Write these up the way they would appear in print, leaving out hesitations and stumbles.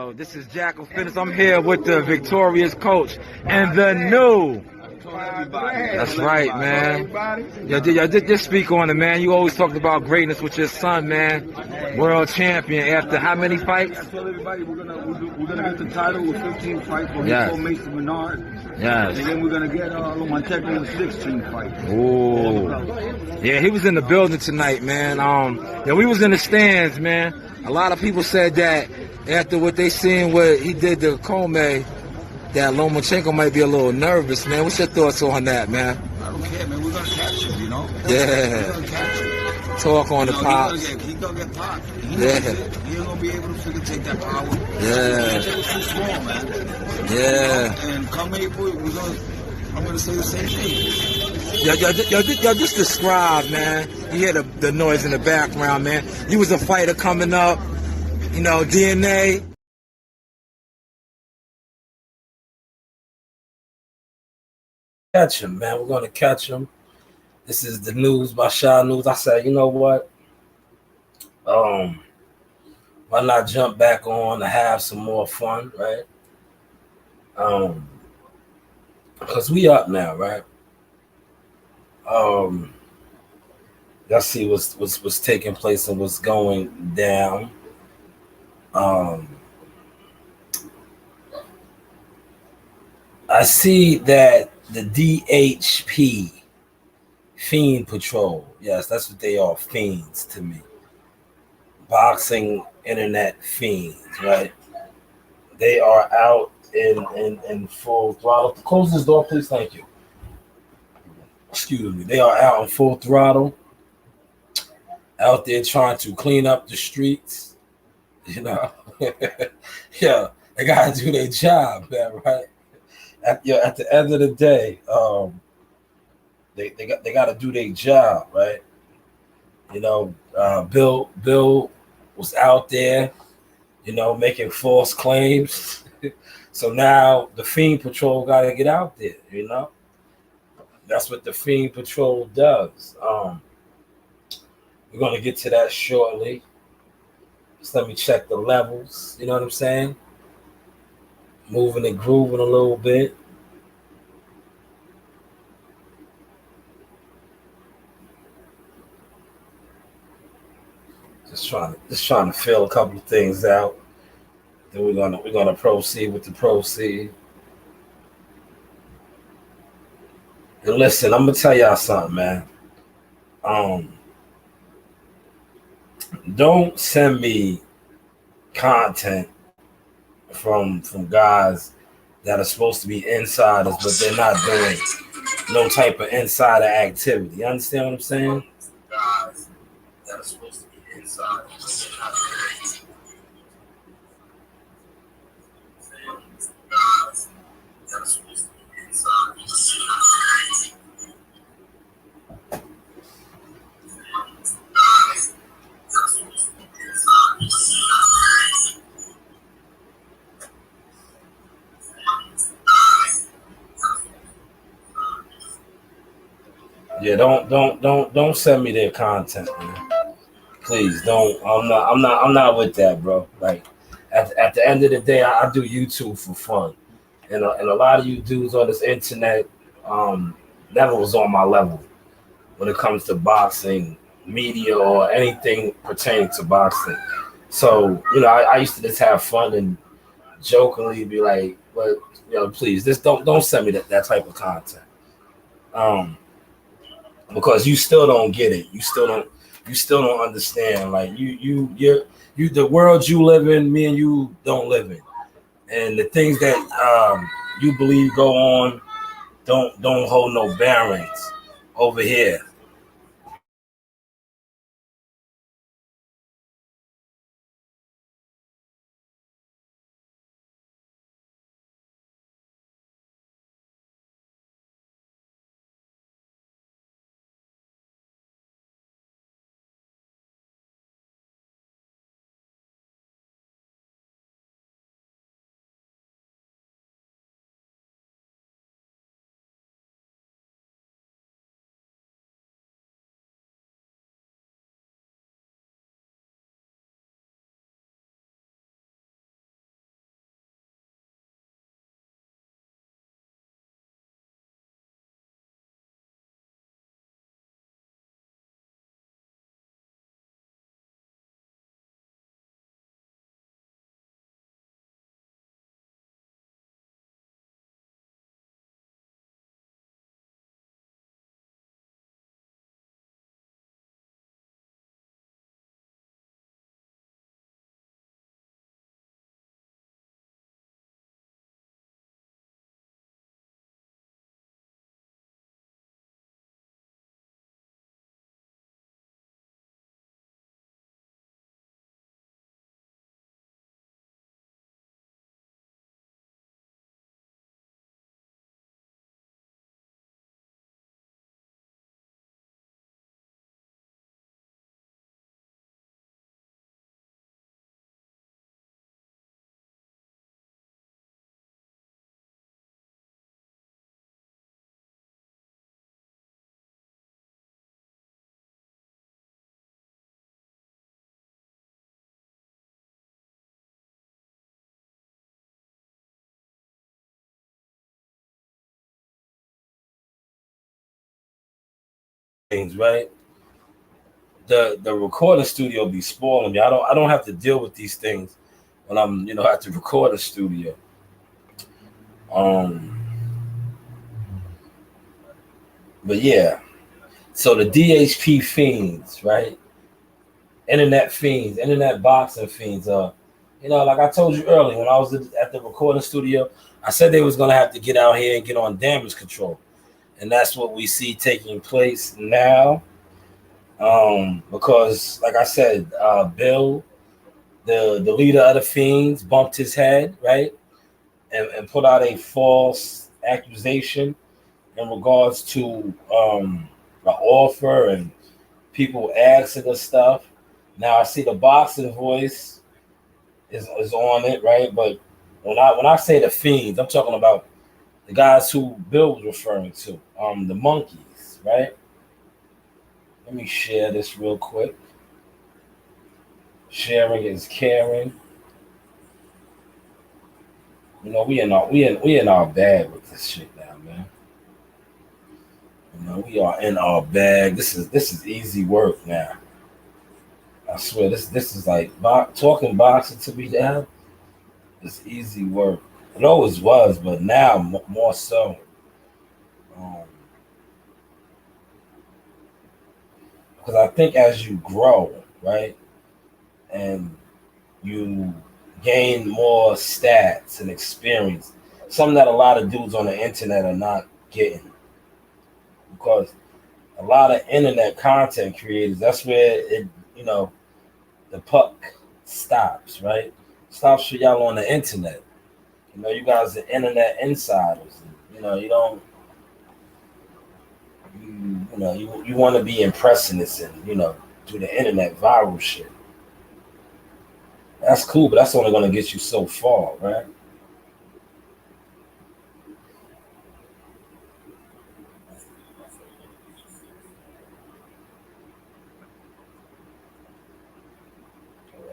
Yo, this is Jackal Fitness. I'm here with the victorious coach and the new. That's right, man. Yo, just speak on it, man. You always talked about greatness with your son, man. World champion after how many fights? I told everybody we're gonna get the title with 15 fights. But Yes. he told Mason Bernard. Yes. And then we're gonna get Lomachenko with 16 fights. Ooh. Yeah, he was in the building tonight, man. Yeah, we was in the stands, man. A lot of people said that after what they seen what he did to Comey, that Lomachenko might be a little nervous, man. What's your thoughts on that, man? I don't care, man. We're gonna catch him, you know. Yeah. We're gonna catch him. Talk on the pops. He's gonna get popped. Yeah. He ain't gonna be able to freaking take that power. Yeah. Lomachenko's too small, man. Yeah. And come April, I'm gonna say the same thing. Yo, just describe, man. You hear the noise in the background, man. You was a fighter coming up, you know, DNA. Catch him, man. We're gonna catch him. This is the news by Shy News. I said, you know what? Why not jump back on to have some more fun, right? Because we up now, right? Let's see what's taking place and what's going down. I see that the DHP Fiend Patrol, yes, that's what they are, fiends to me. Boxing Internet fiends, right? They are out in full throttle. Close this door, please. Thank you. Excuse me. They are out in full throttle, out there trying to clean up the streets. You know, yeah, they gotta do their job, man, right? At the end of the day, they got to do their job, right? You know, Bill was out there, you know, making false claims. So now the Fiend Patrol got to get out there, you know. That's what the Fiend Patrol does. We're gonna get to that shortly. Just let me check the levels. You know what I'm saying? Moving and grooving a little bit. Just trying to fill a couple of things out. Then we're gonna proceed with the proceed. And listen, I'm gonna tell y'all something, man. Don't send me content from guys that are supposed to be insiders, but they're not doing no type of insider activity. You understand what I'm saying? Guys that are supposed to be insiders, but they're not doing guys that are supposed to be insiders. Yeah, don't send me their content, man. Please don't. I'm not with that, bro. Like at the end of the day, I do YouTube for fun, and a lot of you dudes on this internet never was on my level when it comes to boxing, media, or anything pertaining to boxing. So you know, I used to just have fun and jokingly be like, "But you know, please, just don't send me that type of content." Because you still don't get it. You still don't understand. Like you the world you live in, me and you don't live in. And the things that you believe go on don't hold no bearings over here. things, right? The recording studio be spoiling me. I don't have to deal with these things when I'm at the recording studio. Um, but yeah, so the DHP fiends, right? Internet fiends, internet boxing fiends. Like I told you earlier when I was at the recording studio, I said they was gonna have to get out here and get on damage control, and that's what we see taking place now. Because like I said, Bill, the leader of the fiends, bumped his head, right, and put out a false accusation in regards to the offer and people asking us stuff. Now I see the boxing voice is on it, right? But when I say the fiends, I'm talking about the guys who Bill was referring to, the monkeys, right? Let me share this real quick. Sharing is caring. We in our bag with this shit now, man. We are in our bag. This is easy work now. I swear this is like talking boxing to me now. It's easy work. It always was, but now more so. Um, because I think as you grow, right, and you gain more stats and experience, something that a lot of dudes on the internet are not getting. Because a lot of internet content creators, that's where you know, the puck stops, right? Stops for y'all on the internet. You guys are internet insiders. You don't, you want to be impressionists and, do the internet viral shit. That's cool, but that's only going to get you so far, right?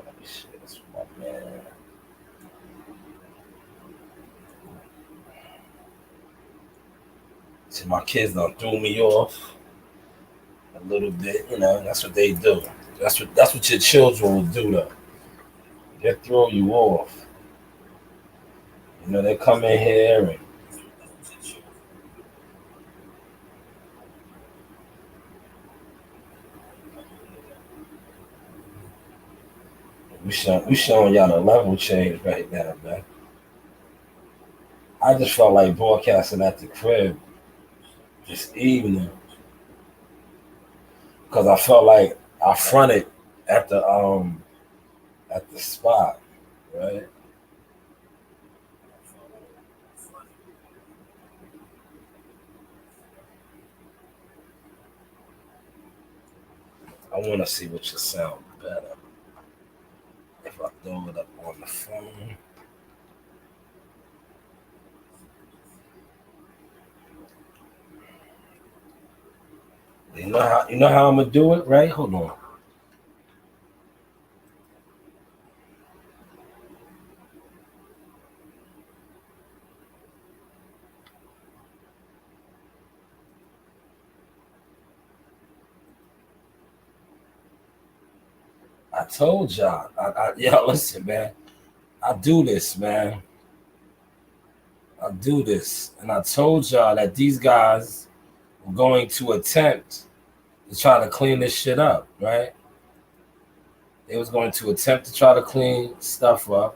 Let me share this with my man. See, my kids done threw me off a little bit. That's what they do. That's what your children will do, though. They throw you off. They come in here and we showing y'all the level change right now, man. I just felt like broadcasting at the crib this evening because I felt like I fronted at the spot, right? I want to see what you sound better if I throw it up on the phone. You know how I'm gonna do it, right? Hold on. I told y'all. Yeah, listen, man. I do this, man. I do this, and I told y'all that these guys were going to attempt to try to clean this shit up, right? They was going to attempt to try to clean stuff up,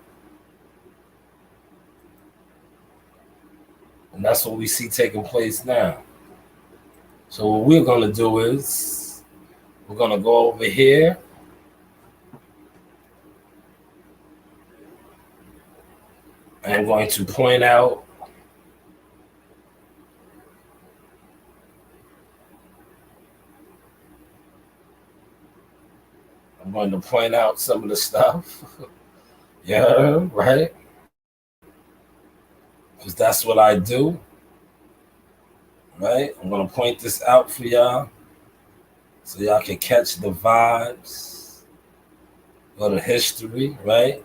and that's what we see taking place now. So what we're gonna do is we're gonna go over here and I'm going to point out. I'm going to point out some of the stuff. Yeah, right. Because that's what I do, right? I'm gonna point this out for y'all so y'all can catch the vibes or the history, right?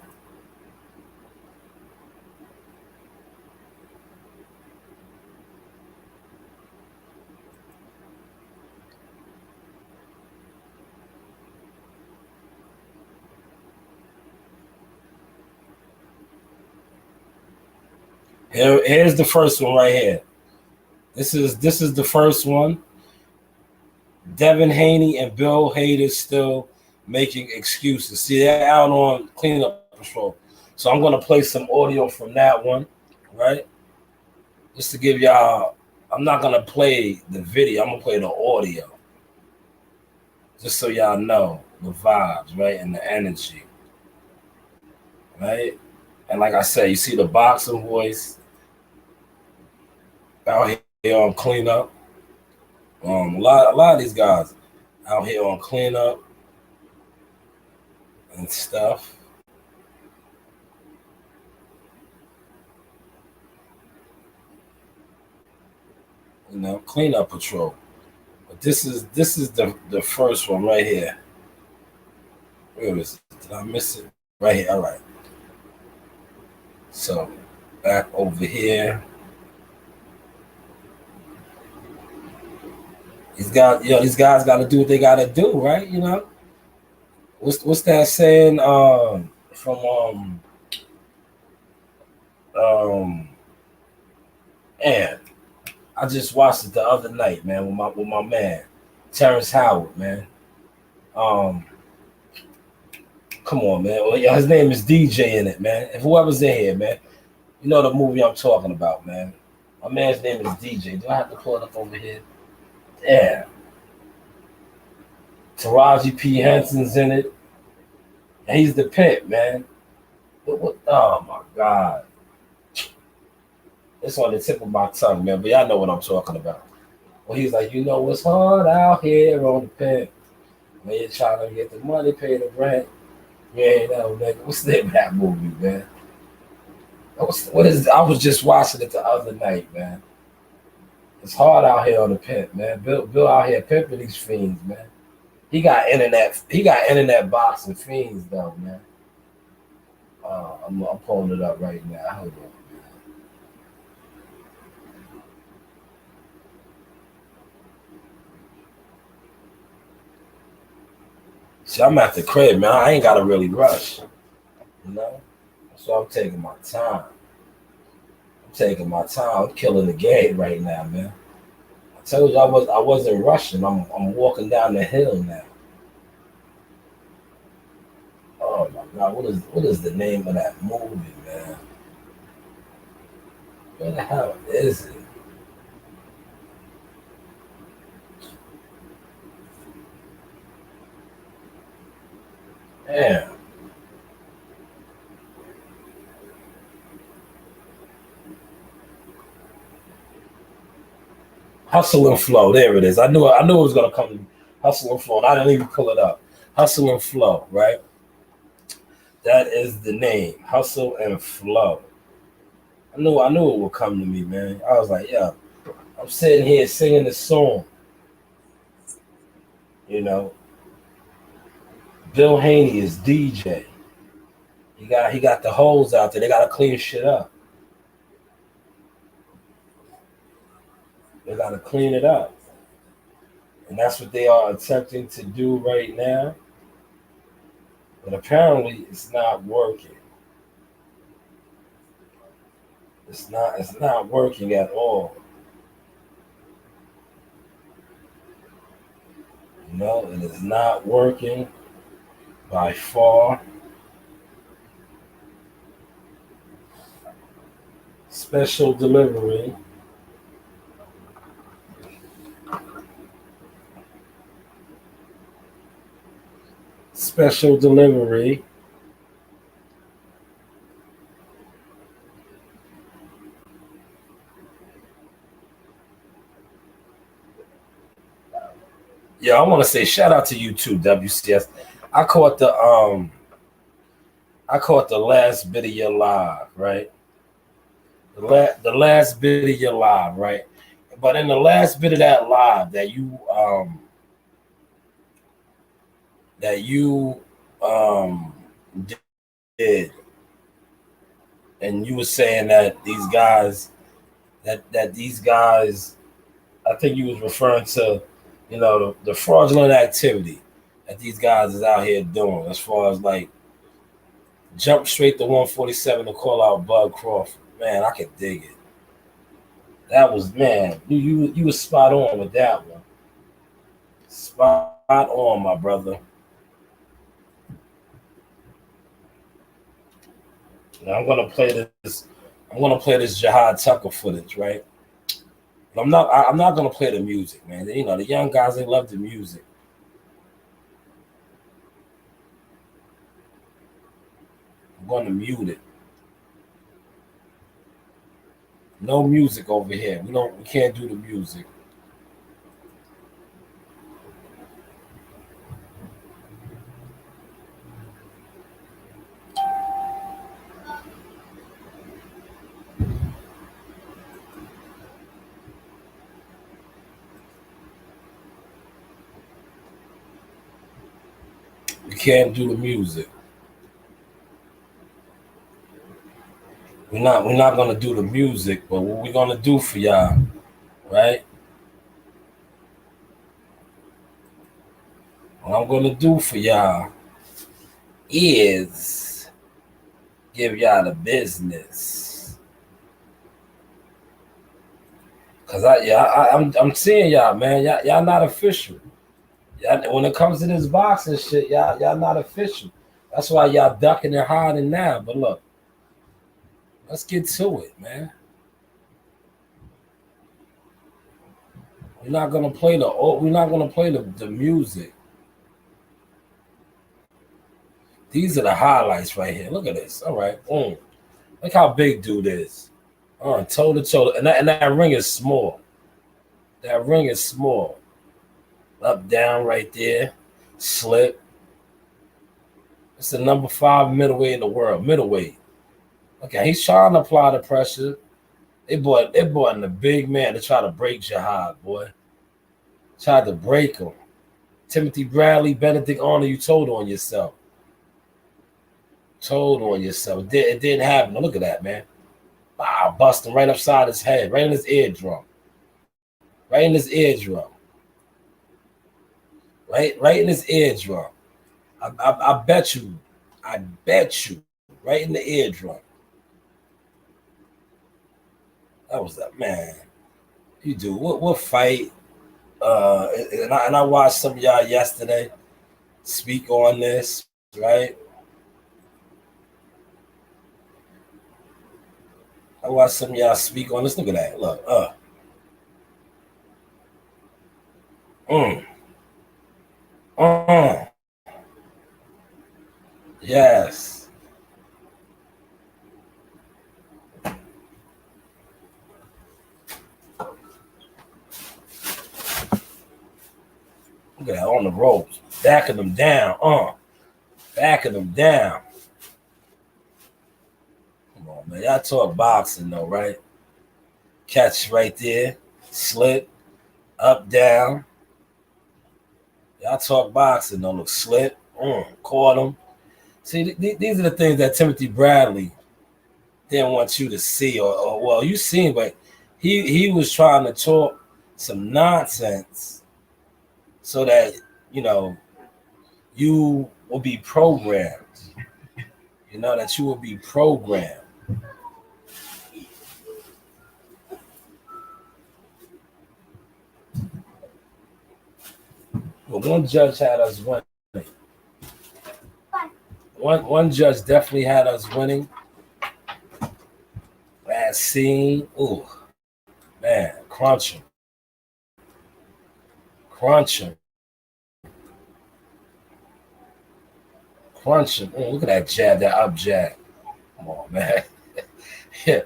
Here's the first one right here. This is the first one. Devin Haney and Bill Hader still making excuses. See, they're out on cleanup patrol. So I'm gonna play some audio from that one, right? Just to give y'all. I'm not gonna play the video. I'm gonna play the audio, just so y'all know the vibes, right, and the energy, right. And like I said, you see the boxing voice out here on cleanup. A lot of these guys out here on cleanup and stuff. You know, cleanup patrol. But this is the first one right here. Where is it? Did I miss it? Right here. All right. So back over here. These guys got to do what they got to do, right? You know, what's that saying? From and I just watched it the other night, man, with my man Terrence Howard, man. Come on, man. Well, yeah, his name is DJ in it, man. If whoever's in here, man, you know the movie I'm talking about, man. My man's name is DJ. Do I have to pull it up over here? Yeah. Taraji P. Henson's in it. And he's the pimp, man. Oh, my God. It's on the tip of my tongue, man. But y'all know what I'm talking about. Well, he's like, you know, it's hard out here on the pimp. When you're trying to get the money, pay the rent. You ain't know, nigga. What's the name of that movie, man? What is? I was just watching it the other night, man. It's hard out here on the pimp, man. Bill out here pimping these fiends, man. He got internet boxing fiends though, man. I'm pulling it up right now. Hold on, man. See, I'm at the crib, man. I ain't gotta really rush, you know. So I'm taking my time. I'm killing the game right now, man. I told you I wasn't rushing. I'm walking down the hill now. Oh my God, what is the name of that movie, man? Where the hell is it? Damn. Hustle and Flow. There it is. I knew it was gonna come to me. Hustle and Flow. And I didn't even pull it up. Hustle and Flow, right? That is the name. Hustle and Flow. I knew it would come to me, man. I was like, yeah, I'm sitting here singing this song. You know, Bill Haney is DJ. He got the holes out there. They gotta clean shit up. They gotta clean it up. And that's what they are attempting to do right now. But apparently it's not working. It's not working at all. You know, it is not working by far. Special delivery. Special delivery. Yeah, I want to say shout out to you too, WCS. I caught the last bit of your live, right? The last bit of your live, right? But in the last bit of that live that you did, and you were saying that these guys, I think you was referring to, you know, the fraudulent activity that these guys is out here doing, as far as like jump straight to 147 to call out Bud Crawford. Man, I can dig it. That was, man. You was spot on with that one. Spot on, my brother. Now I'm gonna play this. I'm gonna play this Jihad Tucker footage, right? But I'm not gonna play the music, man. You know, the young guys, they love the music. I'm gonna mute it. No music over here. We can't do the music. We can't do the music. We're not gonna do the music, but what we're gonna do for y'all, right? What I'm gonna do for y'all is give y'all the business. Cause I'm seeing y'all, man. Y'all not official. Y'all, when it comes to this boxing shit, y'all not official. That's why y'all ducking and hiding now. But look, let's get to it, man. We're not gonna play the music. These are the highlights right here. Look at this. All right, boom. Look how big dude is. Toe to toe, and that ring is small. That ring is small. Up, down, right there. Slip. It's the number 5 middleweight in the world. Middleweight. Okay, he's trying to apply the pressure. They brought in the big man to try to break Jihad, boy. Tried to break him. Timothy Bradley, Benedict Arnold, you told on yourself. Told on yourself. It didn't happen. Look at that, man. Wow, busting right upside his head, right in his eardrum. Right in his eardrum. Right in his eardrum. I bet you. I bet you. Right in the eardrum. That was that, man. You do. What fight? And I watched some of y'all yesterday speak on this, right? I watched some of y'all speak on this. Look at that. Look. Mm, uh, yes. Look at that on the ropes. Backing them down. Backing them down. Come on, man. Y'all talk boxing though, right? Catch right there. Slip. Up, down. Y'all talk boxing though. Look, slip. Caught him. See, these are the things that Timothy Bradley didn't want you to see, or well, you seen, but he was trying to talk some nonsense so that you know you will be programmed. You know that you will be programmed. But one judge had us winning. One judge definitely had us winning. That scene, ooh, man, crunching, crunching, crunching. Look at that jab, that up jab. Come on, man. Yeah,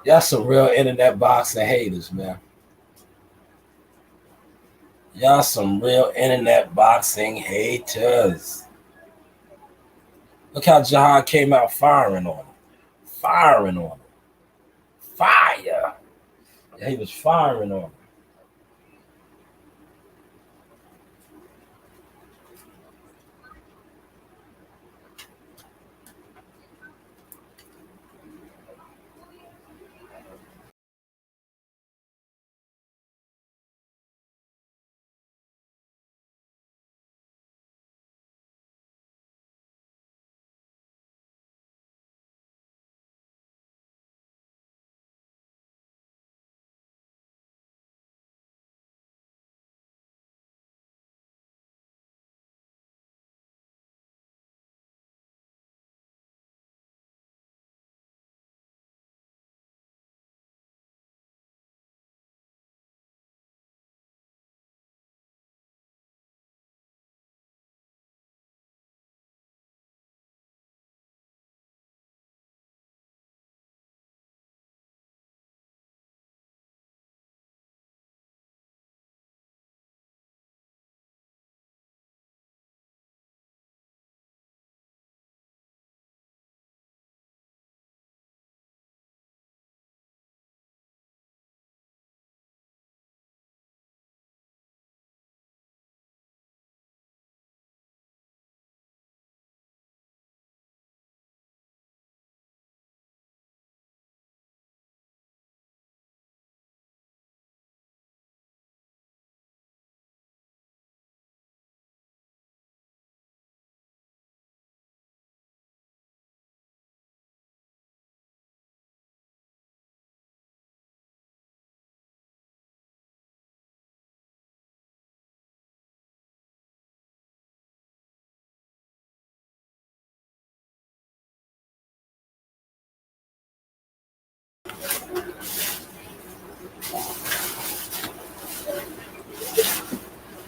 y'all some real internet boxing haters, man. Y'all some real internet boxing haters. Look how Jihad came out firing on him. Firing on him. Fire. Yeah, he was firing on him.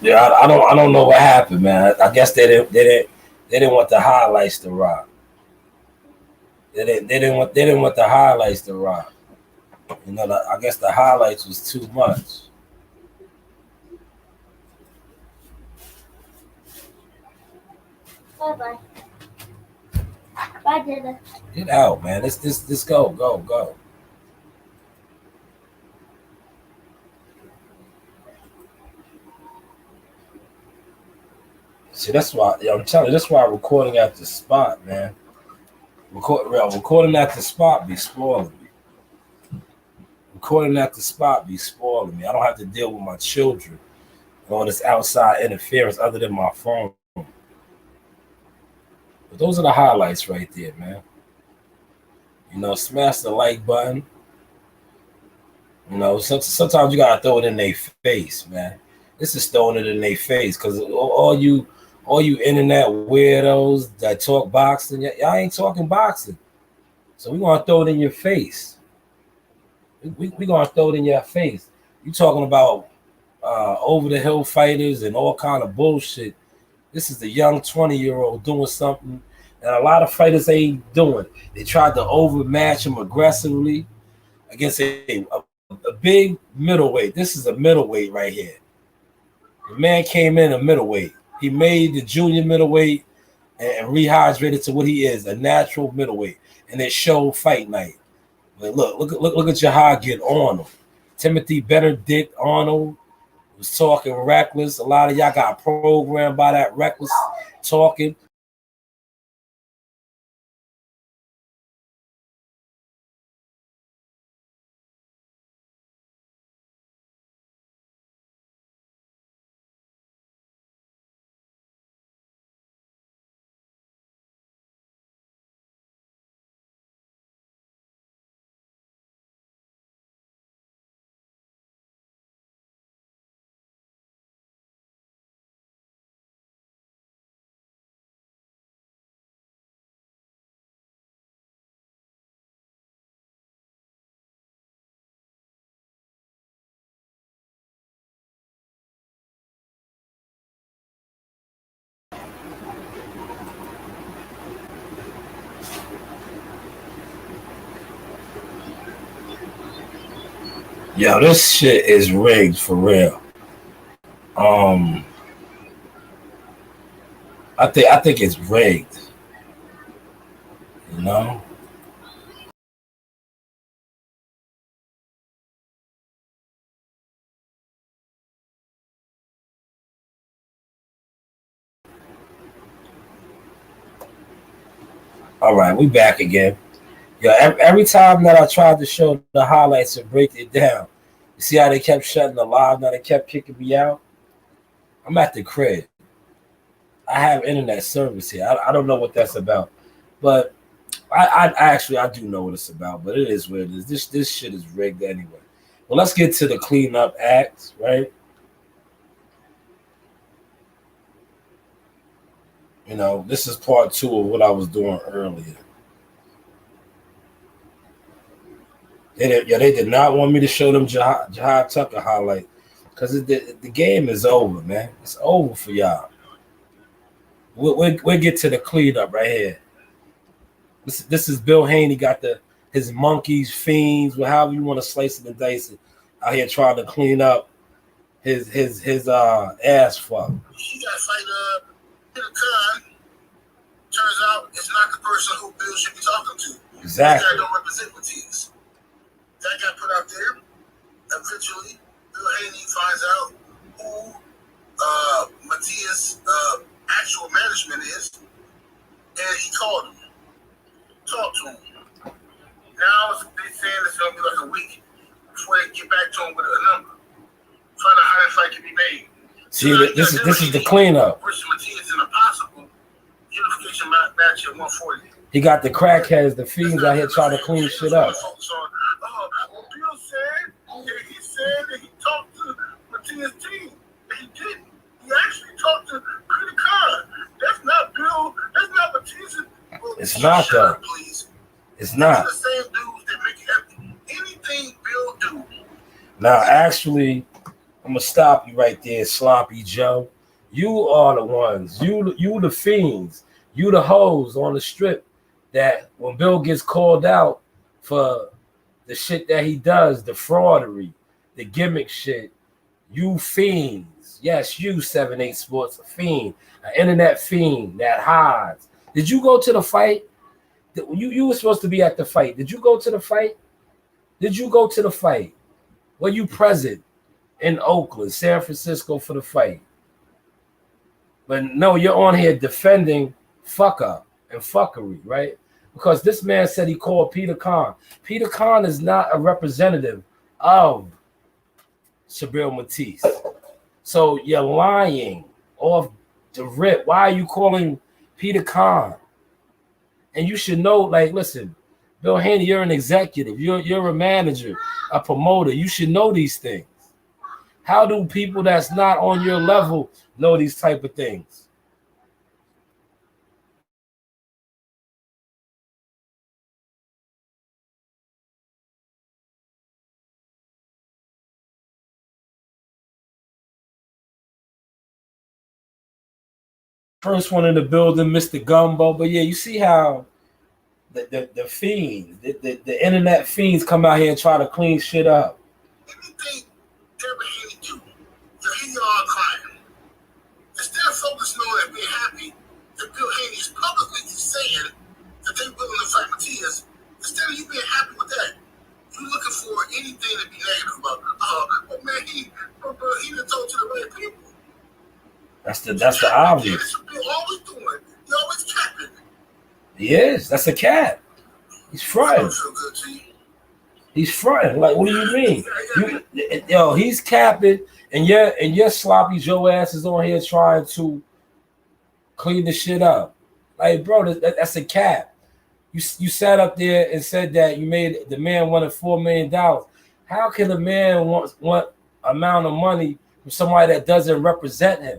Yeah, I don't know what happened, man. I guess they didn't want the highlights to rock. They didn't want the highlights to rock. You know, I guess the highlights was too much. Bye bye. Bye, Dada. Get out, man. Let's go. See, that's why I'm telling you. That's why recording at the spot, man. Recording at the spot be spoiling me. Recording at the spot be spoiling me. I don't have to deal with my children and all this outside interference other than my phone. But those are the highlights right there, man. You know, smash the like button. You know, sometimes you gotta throw it in their face, man. This is throwing it in their face because all you internet weirdos that talk boxing, y'all ain't talking boxing. So we gonna throw it in your face. We gonna throw it in your face. You talking about over the hill fighters and all kind of bullshit. This is the young 20-year-old doing something that a lot of fighters ain't doing. They tried to overmatch him aggressively against a big middleweight. This is a middleweight right here. The man came in a middleweight. He made the junior middleweight and rehydrated to what he is, a natural middleweight. And it showed fight night. But look at Jahangir Arnold. Timothy Benedict Arnold was talking reckless. A lot of y'all got programmed by that reckless talking. Yo, this shit is rigged for real. I think it's rigged. You know? All right, we back again. Yo, every time that I tried to show the highlights and break it down, you see how they kept shutting the live, now they kept kicking me out? I'm at the crib. I have internet service here. I don't know what that's about. But I do know what it's about, but it is what it is. This shit is rigged anyway. Well, let's get to the cleanup acts, right? You know, this is part 2 of what I was doing earlier. They did not want me to show them Jihad Tucker highlight because the game is over, man. It's over for y'all. We'll get to the cleanup right here. This is Bill Haney got his monkeys, fiends, however you want to slice it and dice it, out here trying to clean up his ass fuck. He got to fight Peter Khan. Turns out it's not the person who Bill should be talking to. Exactly. This guy don't represent Matthias. That got put out there. Eventually, Bill Haney finds out who Matthias' actual management is, and he called him. Talked to him. Now they're saying it's going to be like a week before they get back to him with a number. Trying to how this fight can be made. See, this is the cleanup. Versus Matthias in a possible unification match at 140. He got the crackheads, the fiends out here trying to clean shit up. Well, Bill said that he said that he talked to Matthias' team. He didn't. He actually talked to Peter Khan. That's not Bill. That's not Matthias. It's not though. Please. It's not. It's the same dudes that make anything Bill do. Now, actually, I'm I'm gonna stop you right there, Sloppy Joe. You are the ones. You the fiends. You the hoes on the strip that when Bill gets called out for the shit that he does, the fraudery, the gimmick shit, you fiends. Yes, you 7-8 Sports, a fiend, an internet fiend that hides. Did you go to the fight? You were supposed to be at the fight. Did you go to the fight? Did you go to the fight? Were you present in Oakland, San Francisco for the fight? But no, you're on here defending fuck up and fuckery, right? Because this man said he called Peter Khan. Peter Khan is not a representative of Shabril Matisse. So you're lying off the rip. Why are you calling Peter Khan? And you should know, like, listen, Bill Haney, you're an executive. You're a manager, a promoter. You should know these things. How do people that's not on your level know these type of things? First one in the building, Mr. Gumbo. But yeah, you see how the fiends, the internet fiends come out here and try to clean shit up. Anything Deborah Haney do, here you are crying. Instead of focusing on and being happy that Bill Haney is publicly saying that they willing to fight Matias, instead of you being happy with that, you're looking for anything to be negative about. Oh man, he done told to the right people. That's the obvious. That's what Bill always doing. He always capping. He is. That's a cat. He's fronting. He's fronting. Like, what do you mean? Yo, he's capping, and your sloppy Joe ass is on here trying to clean the shit up. Like, bro, that's a cap. You sat up there and said that you made the man wanted $4 million. How can a man want amount of money from somebody that doesn't represent him?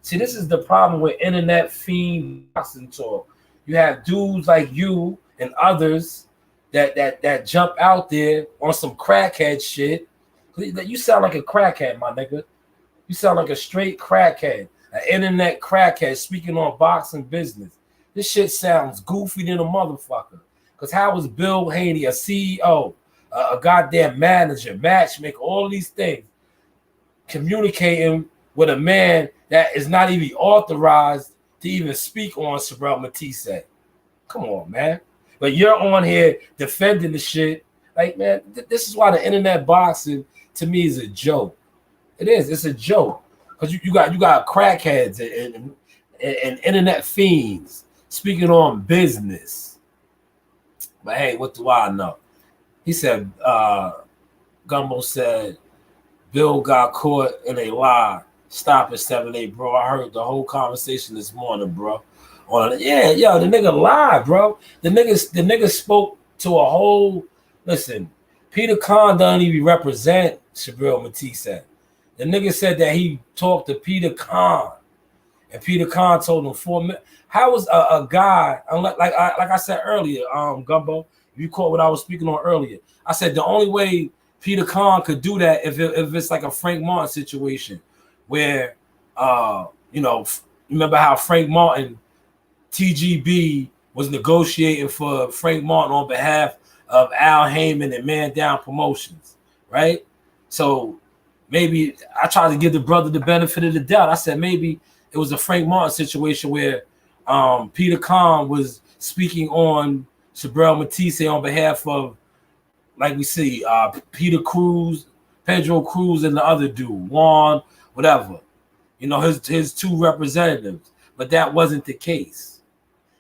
See, this is the problem with internet fiend boxing talk. You have dudes like you and others that jump out there on some crackhead shit. You sound like a crackhead, my nigga. You sound like a straight crackhead, an internet crackhead speaking on boxing business. This shit sounds goofy than a motherfucker. Because how was Bill Haney, a CEO, a goddamn manager, matchmaker, all of these things, communicating with a man that is not even authorized to even speak on Shabril Matisse? Come on, man. But you're on here defending the shit. Like, man, this is why the internet boxing to me is a joke. It is. It's a joke. Because you got crackheads and internet fiends speaking on business. But hey, what do I know? He said, Gumbo said, Bill got caught in a lie. Stop at 7-8, bro. I heard the whole conversation this morning, bro. The nigga lied, bro. The nigga spoke to a whole. Listen, Peter Khan doesn't even represent Shabril Matisse. The nigga said that he talked to Peter Khan, and Peter Khan told him 4 minutes. How was a guy, like I said earlier, Gumbo, if you caught what I was speaking on earlier, I said the only way Peter Khan could do that if it's like a Frank Martin situation where, remember how Frank Martin, TGB, was negotiating for Frank Martin on behalf of Al Heyman and Man Down Promotions, right? So maybe I tried to give the brother the benefit of the doubt. I said maybe it was a Frank Martin situation where Peter Khan was speaking on Shabril Matisse on behalf of, like we see, Pedro Cruz, and the other dude, Juan, whatever. His two representatives. But that wasn't the case.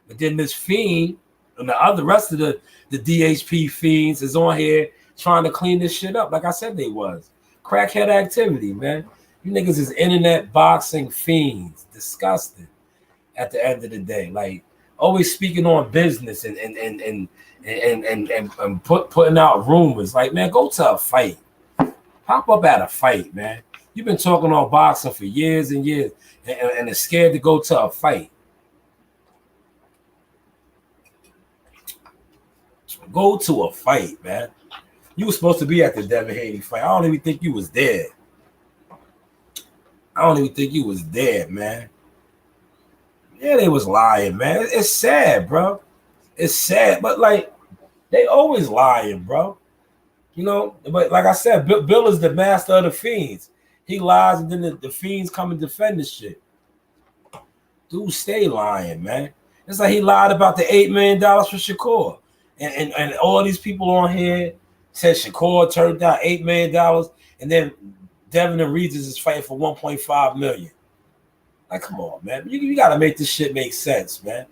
But then this fiend and the rest of the DHP fiends is on here trying to clean this shit up. Like I said they was. Crackhead activity, man. You niggas is internet boxing fiends. Disgusting at the end of the day. Like, always speaking on business and putting out rumors. Like, man, go to a fight. Pop up at a fight, man. You've been talking on boxing for years and years and is scared to go to a fight. Go to a fight, man. You were supposed to be at the Devin Haney fight. I don't even think you was there. I don't even think you was there, man. Yeah, they was lying, man. It's sad, bro. It's sad, but like they always lying, bro. You know, but like I said, Bill is the master of the fiends. He lies, and then the fiends come and defend the shit. Dude, stay lying, man. It's like he lied about the $8 million for Shakur, and all these people on here said Shakur turned down $8 million, and then Devin and Regis is fighting for 1.5 million. Like, come on, man. You got to make this shit make sense, man.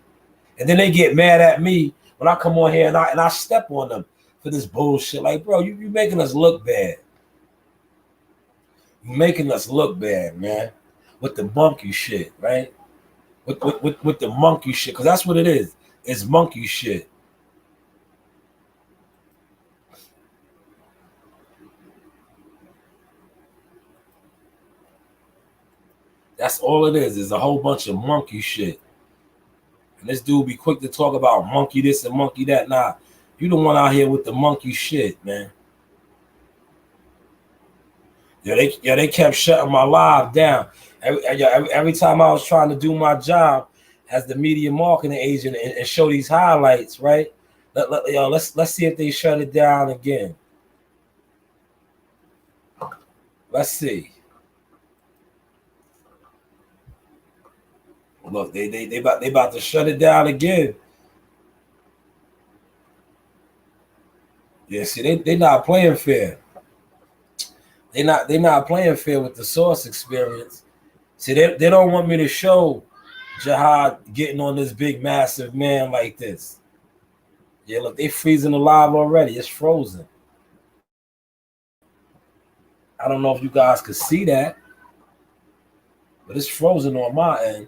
And then they get mad at me when I come on here and I step on them for this bullshit. Like, bro, you making us look bad. You making us look bad, man. With the monkey shit, right? With the monkey shit, because that's what it is. It's monkey shit. That's all it is a whole bunch of monkey shit. And this dude be quick to talk about monkey this and monkey that. Nah, you the one out here with the monkey shit, man. They kept shutting my live down. Every time I was trying to do my job as the media marketing agent and show these highlights, right? Let's see if they shut it down again. Let's see. Look, they about to shut it down again. Yeah, see, they not playing fair. They not playing fair with the source experience. See, they don't want me to show Jihad getting on this big massive man like this. Yeah, look, they freezing alive already. It's frozen. I don't know if you guys could see that, but it's frozen on my end.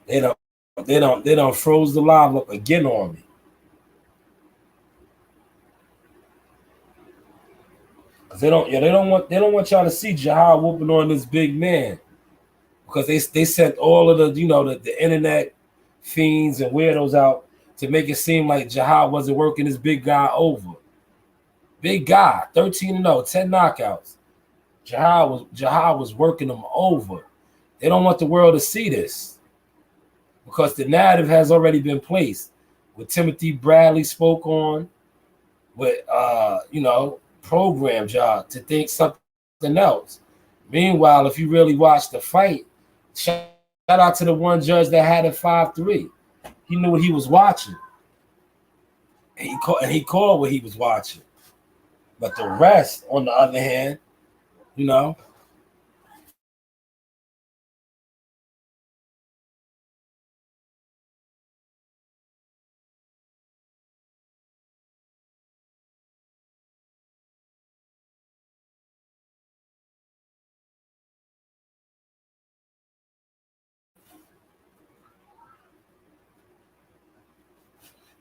They don't froze the live up again on me. They don't want y'all to see Jihad whooping on this big man, because they sent all of the internet fiends and weirdos out to make it seem like Jihad wasn't working this big guy over. Big guy, 13-0, 10 knockouts. Jihad was working them over. They don't want the world to see this because the narrative has already been placed. What Timothy Bradley spoke on, with programmed y'all to think something else. Meanwhile, if you really watch the fight, shout out to the one judge that had it 5-3. He knew what he was watching. He called what he was watching. But the rest, on the other hand, you know,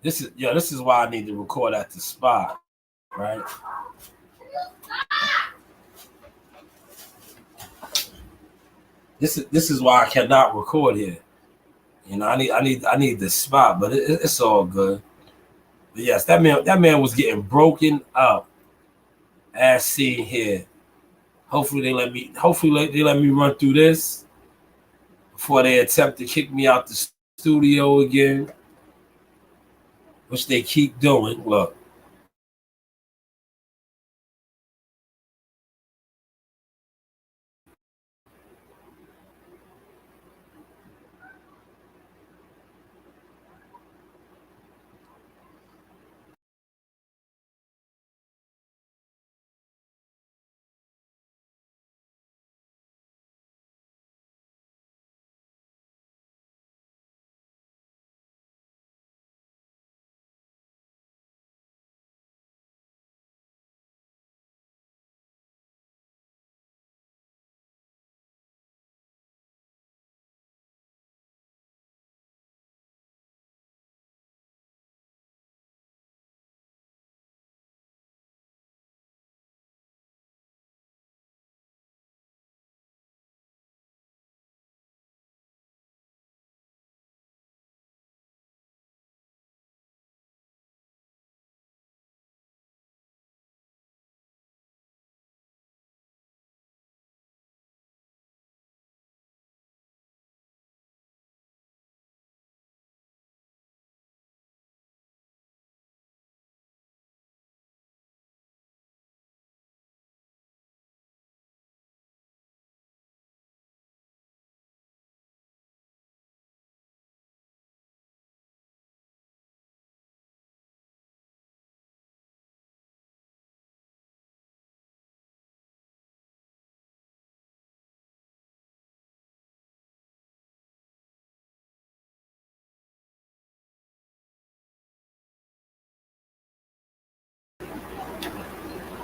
this is why I need to record at the spot, right? This is why I cannot record here. You know, I need the spot, but it's all good. But yes, that man was getting broken up, as seen here. Hopefully they let me run through this before they attempt to kick me out the studio again, which they keep doing. Look.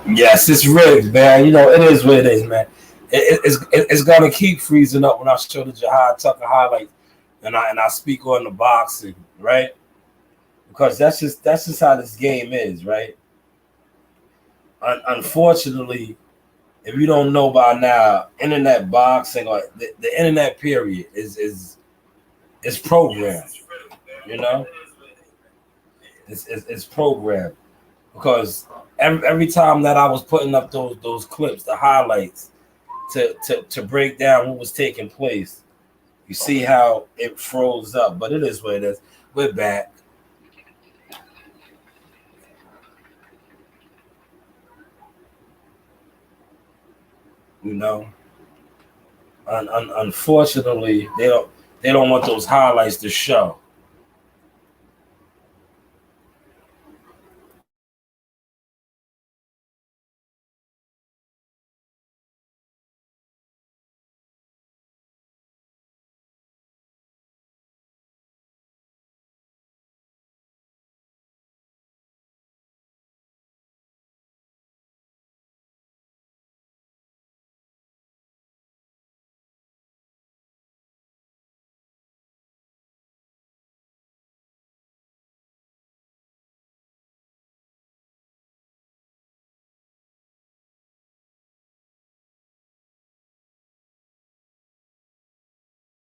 Yes, it's rigged, man. You know, it is what it is, man. It's gonna keep freezing up when I show the Jihad Tucker highlights and I speak on the boxing, right? Because that's just how this game is, right? Unfortunately, if you don't know by now, internet boxing or the internet period is programmed. You know, it's programmed because every time that I was putting up those clips, the highlights to break down what was taking place, you see how it froze up. But it is what it is. We're back. You know, unfortunately, they don't want those highlights to show.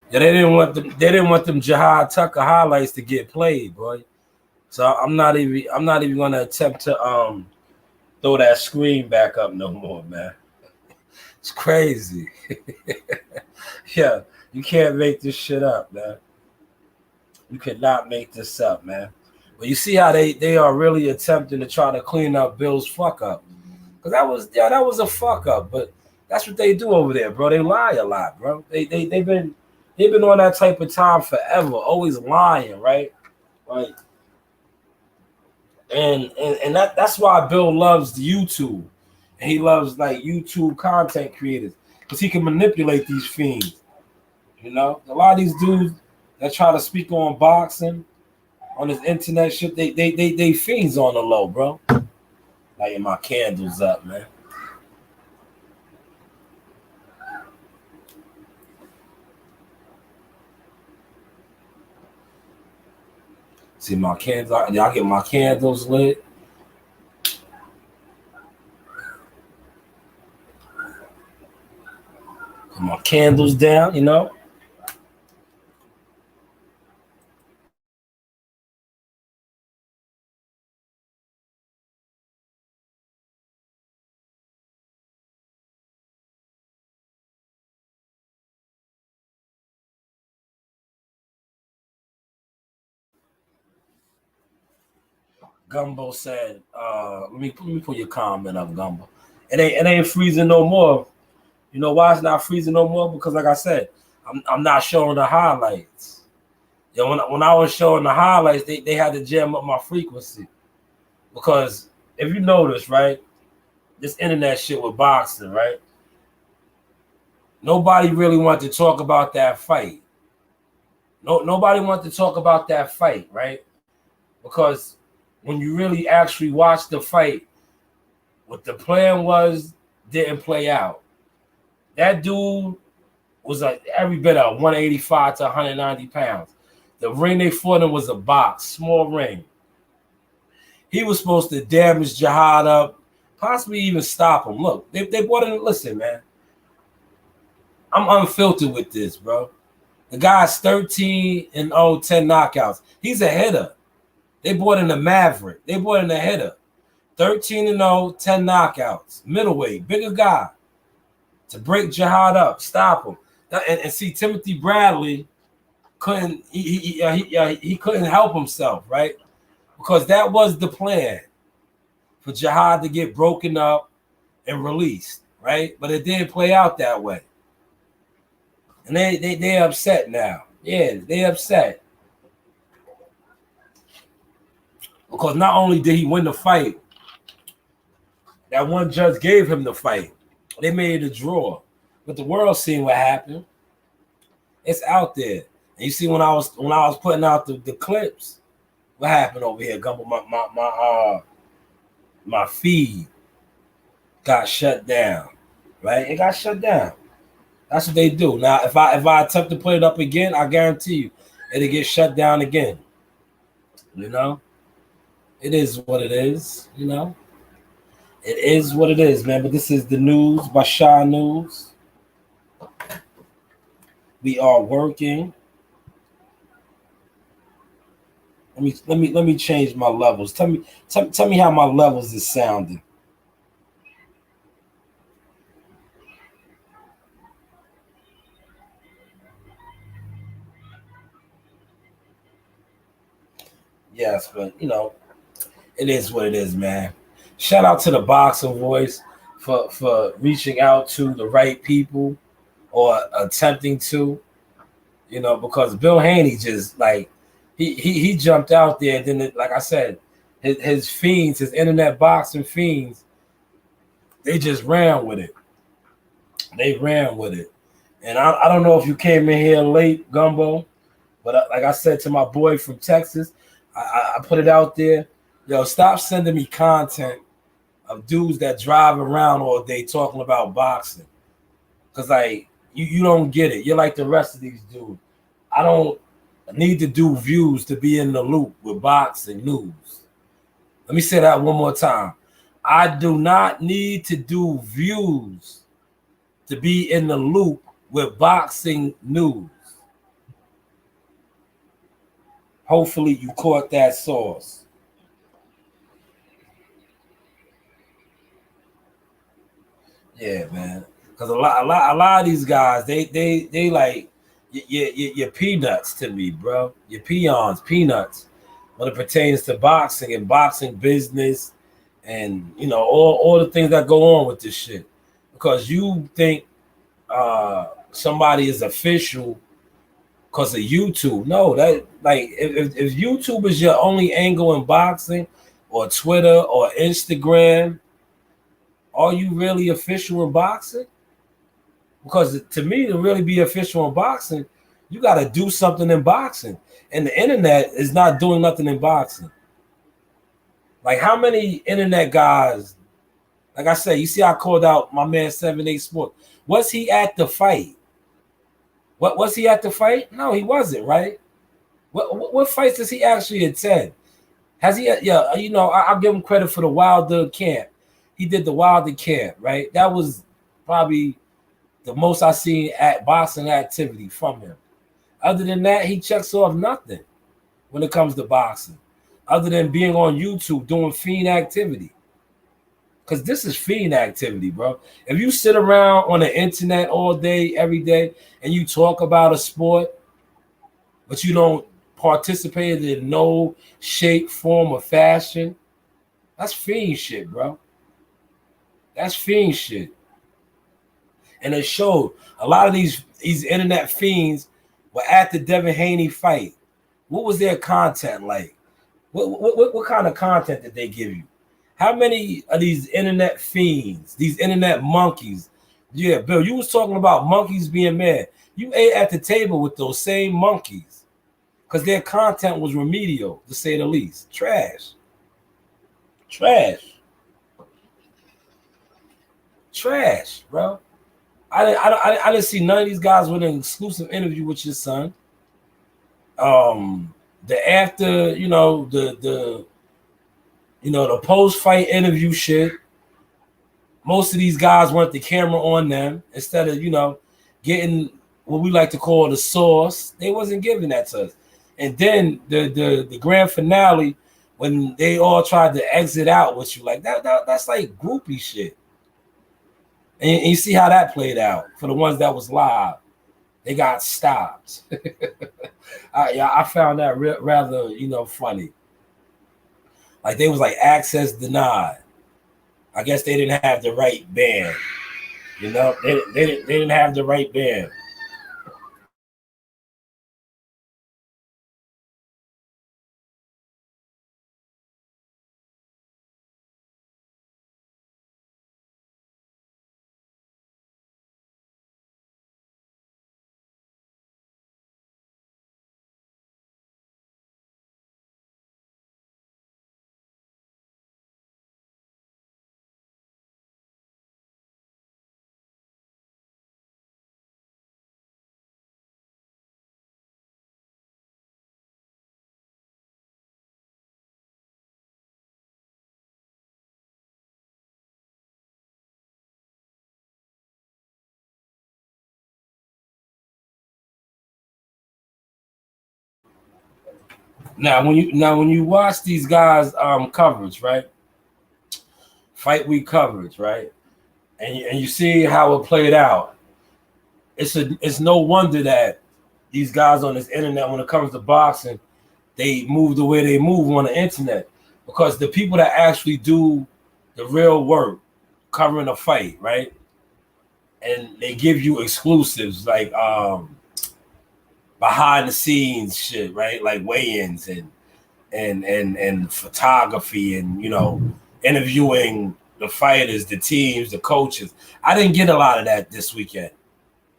Yeah, they didn't want them Jihad Tucker highlights to get played, boy. So I'm not even gonna attempt to throw that screen back up no more, man. It's crazy. Yeah, you can't make this shit up, man. You cannot make this up, man. But you see how they are really attempting to try to clean up Bill's fuck up. Cause that was a fuck up. But that's what they do over there, bro. They lie a lot, bro. They've been on that type of time forever, always lying, right? Like and that's why Bill loves the YouTube. And he loves like YouTube content creators. Because he can manipulate these fiends. You know? A lot of these dudes that try to speak on boxing on this internet shit, they fiends on the low, bro. Lighting my candles up, man. See my candles, y'all get my candles lit. Put my candles down, you know. Gumbo said, let me put your comment up, Gumbo. It ain't freezing no more. You know why it's not freezing no more? Because like I said, I'm not showing the highlights. Yeah, when I was showing the highlights, they had to jam up my frequency. Because if you notice, right, this internet shit with boxing, right? Nobody really wanted to talk about that fight. Nobody wanted to talk about that fight, right? Because when you really actually watch the fight, what the plan was didn't play out. That dude was like every bit of 185 to 190 pounds. The ring they fought in was a box, small ring. He was supposed to damage Jihad up, possibly even stop him. Look, they brought in. Listen, man, I'm unfiltered with this, bro. The guy's 13 and 0, 10 knockouts. He's a hitter. They brought in a Maverick. They brought in a hitter. 13 and 0, 10 knockouts. Middleweight, bigger guy. To break Jihad up, stop him. And see, Timothy Bradley couldn't he couldn't help himself, right? Because that was the plan for Jihad to get broken up and released, right? But it didn't play out that way. And they upset now. Yeah, they upset. Because not only did he win the fight, that one judge gave him the fight. They made it a draw. But the world seen what happened. It's out there. And you see when I was putting out the clips, what happened over here? Gumbo, my feed. got shut down, right? It got shut down. That's what they do. Now, if I attempt to put it up again, I guarantee you, it'll get shut down again. You know, it is what it is. You know, it is what it is, man. But this is the news by Shaw News. We are working. Let me change my levels. Tell me how my levels is sounding. Yes, but it is what it is, man. Shout out to the Boxing Voice for reaching out to the right people or attempting to, because Bill Haney just like he jumped out there. And then, like I said, his fiends, his internet boxing fiends, they just ran with it. They ran with it. And I don't know if you came in here late, Gumbo, but like I said to my boy from Texas, I put it out there. Yo, stop sending me content of dudes that drive around all day talking about boxing. Cause like you don't get it. You're like the rest of these dudes. I don't need to do views to be in the loop with boxing news. Let me say that one more time. I do not need to do views to be in the loop with boxing news. Hopefully you caught that sauce. Yeah, man. Because a lot of these guys, they like your peanuts to me, bro. Your peons, peanuts, when it pertains to boxing and boxing business, and all the things that go on with this shit. Because you think somebody is official because of YouTube. No, that like if YouTube is your only angle in boxing, or Twitter or Instagram, are you really official in boxing? Because to me, to really be official in boxing, you got to do something in boxing, and the internet is not doing nothing in boxing. Like how many internet guys? Like I said, you see, I called out my man 7-8 Sport. Was he at the fight? What was he at the fight? No, he wasn't. Right? What fights does he actually attend? Has he? Yeah, I'll give him credit for the Wilder camp. He did the Wilder camp, right? That was probably the most I seen at boxing activity from him. Other than that, he checks off nothing when it comes to boxing, other than being on YouTube doing fiend activity. Because this is fiend activity, bro. If you sit around on the internet all day, every day, and you talk about a sport, but you don't participate in no shape, form, or fashion, that's fiend shit, bro. That's fiend shit. And it showed a lot of these internet fiends were at the Devin Haney fight. What was their content like? What kind of content did they give you? How many of these internet fiends, these internet monkeys? Yeah, Bill, you was talking about monkeys being mad. You ate at the table with those same monkeys because their content was remedial, to say the least. Trash. Trash. Trash, bro. I didn't see none of these guys with an exclusive interview with your son. The after, the post fight interview shit. Most of these guys want the camera on them instead of getting what we like to call the sauce. They wasn't giving that to us. And then the grand finale, when they all tried to exit out with you, like that's like groupie shit. And you see how that played out for the ones that was live. They got stopped. I found that rather, funny. Like they was like access denied. I guess they didn't have the right band. They didn't have the right band. Now when you watch these guys coverage, right? Fight week coverage, right? And you see how it played out. It's no wonder that these guys on this internet, when it comes to boxing, they move the way they move on the internet, because the people that actually do the real work covering a fight, right? And they give you exclusives like behind the scenes shit, right? Like weigh-ins and photography and interviewing the fighters, the teams, the coaches. I didn't get a lot of that this weekend.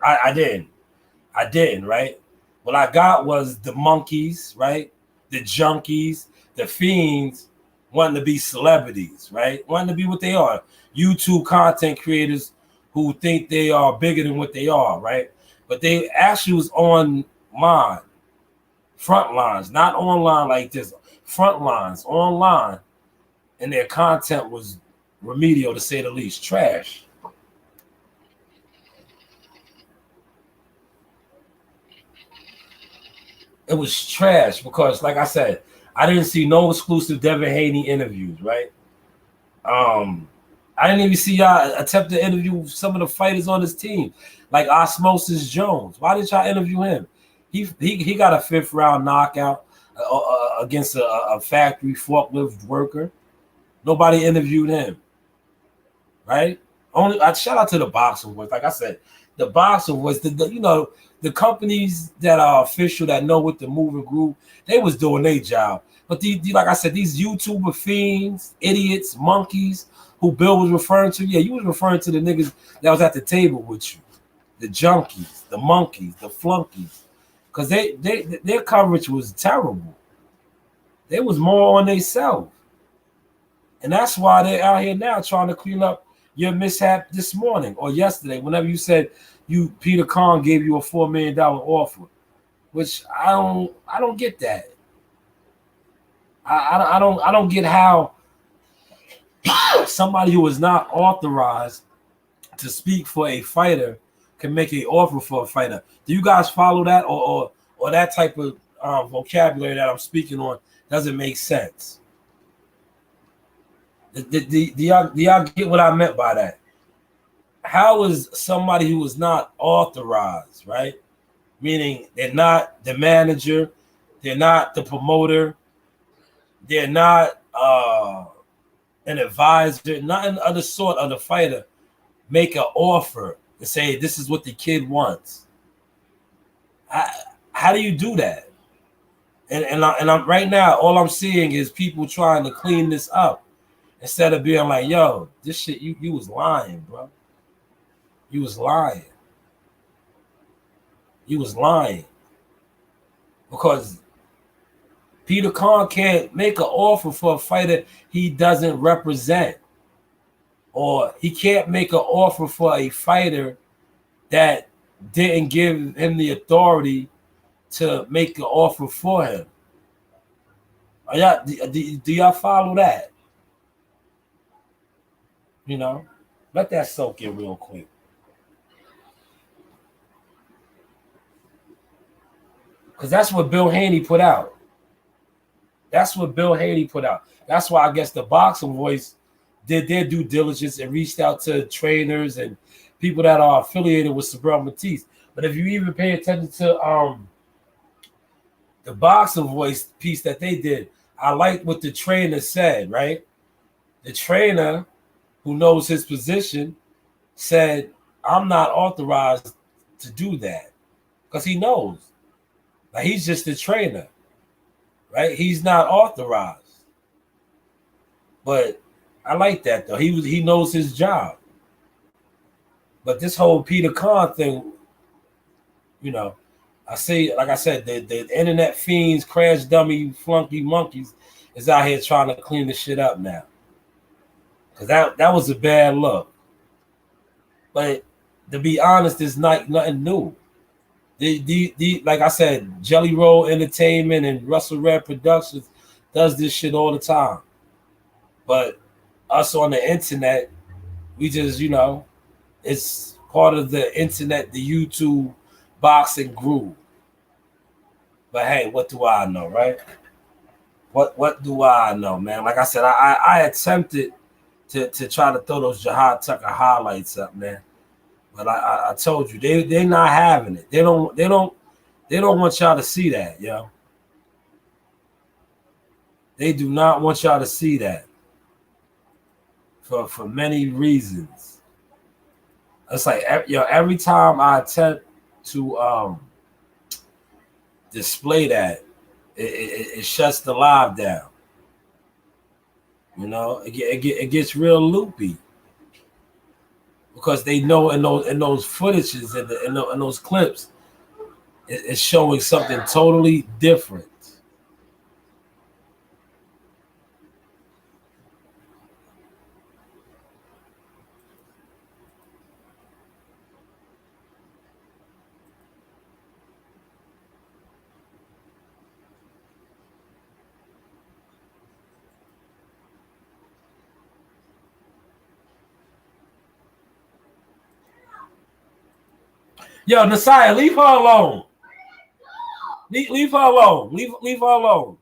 I didn't, right? What I got was the monkeys, right? The junkies, the fiends wanting to be celebrities, right? Wanting to be what they are. YouTube content creators who think they are bigger than what they are, right? But they actually was on line, front lines, not online like this, front lines, online, and their content was remedial, to say the least, trash. It was trash because, like I said, I didn't see no exclusive Devin Haney interviews, right? I didn't even see y'all attempt to interview some of the fighters on his team, like Osmosis Jones. Why did y'all interview him? He got a 5th round knockout against a factory forklift worker. Nobody interviewed him, right? Only I shout out to the boxing voice. Like I said, the boxing voice. The companies that are official, that know what the moving group, they was doing their job. But like I said, these YouTuber fiends, idiots, monkeys, who Bill was referring to, yeah, you was referring to the niggas that was at the table with you, the junkies, the monkeys, the flunkies, because their coverage was terrible. They was more on themselves, and that's why they're out here now trying to clean up your mishap this morning or yesterday. Whenever you said Peter Khan gave you a $4 million offer, which I don't get that. I don't get how somebody who is not authorized to speak for a fighter can make an offer for a fighter. Do you guys follow that, or that type of vocabulary that I'm speaking on doesn't make sense? Do y'all get what I meant by that? How is somebody who is not authorized, right? Meaning they're not the manager, they're not the promoter, they're not an advisor, nothing other sort of the fighter, make an offer and say this is what the kid wants. How do you do that? And I'm right now, all I'm seeing is people trying to clean this up instead of being like, yo, this shit, you was lying, bro. You was lying. You was lying. Because Peter Khan can't make an offer for a fighter he doesn't represent. Or he can't make an offer for a fighter that didn't give him the authority to make an offer for him. Do y'all follow that? Let that soak in real quick. Because that's what Bill Haney put out. That's why I guess the boxing voice did their due diligence and reached out to trainers and people that are affiliated with Sabrel Matisse. But if you even pay attention to the boxing voice piece that they did, I like what the trainer said, right? The trainer, who knows his position, said, I'm not authorized to do that. Because he knows. Like, he's just a trainer, right? He's not authorized. But I like that, though. He knows his job. But this whole Peter Khan thing, I say, like I said, the internet fiends, crash dummy, flunky monkeys is out here trying to clean the shit up now. Because that was a bad look. But to be honest, there's nothing new. Like I said, Jelly Roll Entertainment and Russell Red Productions does this shit all the time. But us on the internet, we just, it's part of the internet, the YouTube boxing groove. But hey, what do I know, right? what do I know, man? Like I said, I attempted to try to throw those Jihad Tucker highlights up, man. But I told you they're not having it. They don't want y'all to see that, yo. They do not want y'all to see that for many reasons. It's like every time I attempt to display that, it shuts the live down. You know, it gets real loopy because they know in those footages in those clips, it's showing something totally different. Yo, Nasiah, leave her alone. Leave her alone. Leave her alone.